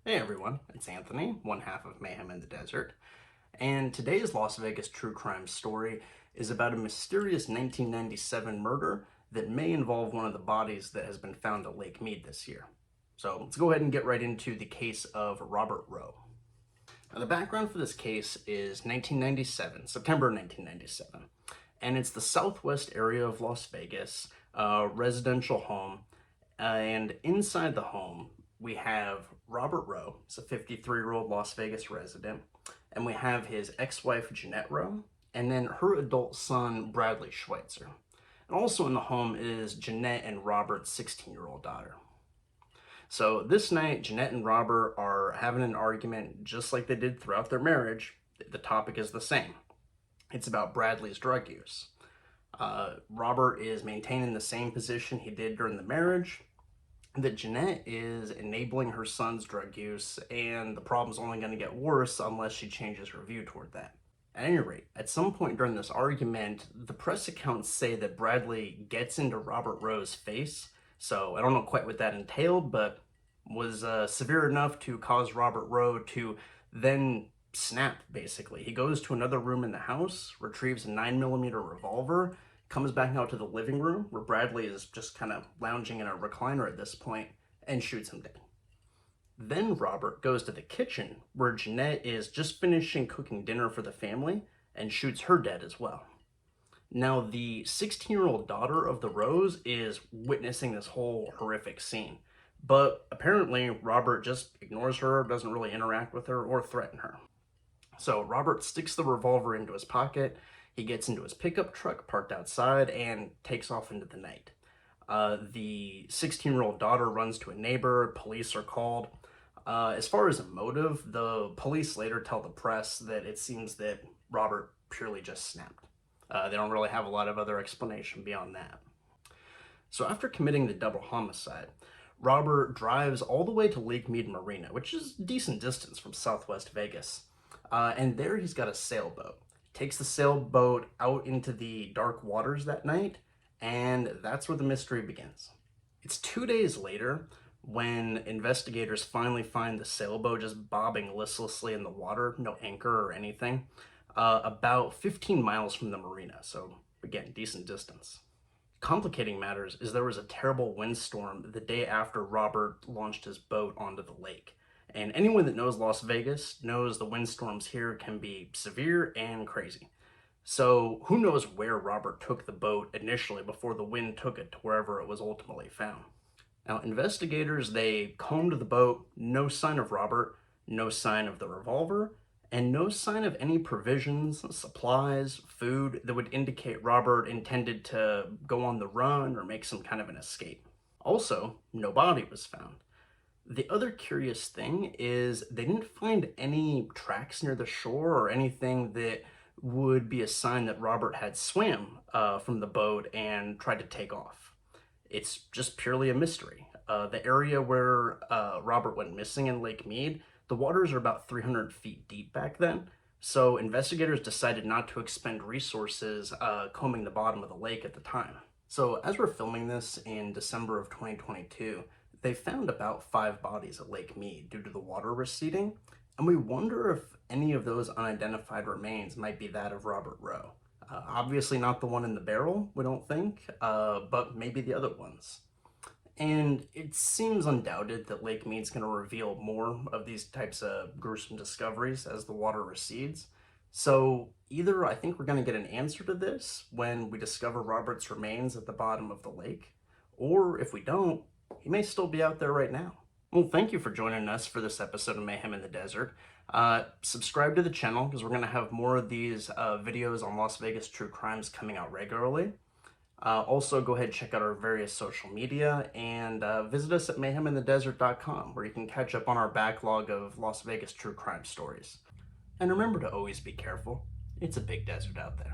Hey everyone, it's Anthony, one half of Mayhem in the Desert, and today's Las Vegas true crime story is about a mysterious 1997 murder that may involve one of the bodies that has been found at Lake Mead this year. So let's go ahead and get right into the case of Robert Rowe. Now, the background for this case is 1997, September 1997, and it's the southwest area of Las Vegas, a residential home, and inside the home we have Robert Rowe. He's a 53-year-old Las Vegas resident, and we have his ex-wife Jeanette Rowe, and then her adult son Bradley Schweitzer. And also in the home is Jeanette and Robert's 16-year-old daughter. So this night, Jeanette and Robert are having an argument just like they did throughout their marriage. The topic is the same. It's about Bradley's drug use. Robert is maintaining the same position he did during the marriage, that Jeanette is enabling her son's drug use, and the problem's only going to get worse unless she changes her view toward that. At any rate, at some point during this argument, the press accounts say that Bradley gets into Robert Rowe's face, so I don't know quite what that entailed, but was severe enough to cause Robert Rowe to then snap, basically. He goes to another room in the house, retrieves a 9mm revolver, comes back out to the living room where Bradley is just kind of lounging in a recliner at this point, and shoots him dead. Then Robert goes to the kitchen where Jeanette is just finishing cooking dinner for the family and shoots her dead as well. Now, the 16-year-old daughter of the Rowes is witnessing this whole horrific scene, but apparently Robert just ignores her, doesn't really interact with her or threaten her. So Robert sticks the revolver into his pocket. He gets into his pickup truck parked outside and takes off into the night. The 16-year-old daughter runs to a neighbor. Police are called. As far as a motive, the police later tell the press that it seems that Robert purely just snapped. They don't really have a lot of other explanation beyond that. So after committing the double homicide, Robert drives all the way to Lake Mead Marina, which is a decent distance from Southwest Vegas. And there he's got a sailboat. Takes the sailboat out into the dark waters that night, and that's where the mystery begins. It's 2 days later when investigators finally find the sailboat just bobbing listlessly in the water, no anchor or anything, about 15 miles from the marina, so again, decent distance. Complicating matters is there was a terrible windstorm the day after Robert launched his boat onto the lake. And anyone that knows Las Vegas knows the windstorms here can be severe and crazy. So who knows where Robert took the boat initially before the wind took it to wherever it was ultimately found. Now, investigators, they combed the boat, no sign of Robert, no sign of the revolver, and no sign of any provisions, supplies, food that would indicate Robert intended to go on the run or make some kind of an escape. Also, no body was found. The other curious thing is they didn't find any tracks near the shore or anything that would be a sign that Robert had swam from the boat and tried to take off. It's just purely a mystery. The area where Robert went missing in Lake Mead, the waters are about 300 feet deep back then, so investigators decided not to expend resources combing the bottom of the lake at the time. So as we're filming this in December of 2022, they found about 5 bodies at Lake Mead due to the water receding, and we wonder if any of those unidentified remains might be that of Robert Rowe. Obviously not the one in the barrel, we don't think, but maybe the other ones. And it seems undoubted that Lake Mead's going to reveal more of these types of gruesome discoveries as the water recedes. So either I think we're going to get an answer to this when we discover Robert's remains at the bottom of the lake, or if we don't, he may still be out there right now. Well, thank you for joining us for this episode of Mayhem in the Desert. Subscribe to the channel because we're going to have more of these videos on Las Vegas true crimes coming out regularly. Also, go ahead and check out our various social media and visit us at mayheminthedesert.com where you can catch up on our backlog of Las Vegas true crime stories. And remember to always be careful. It's a big desert out there.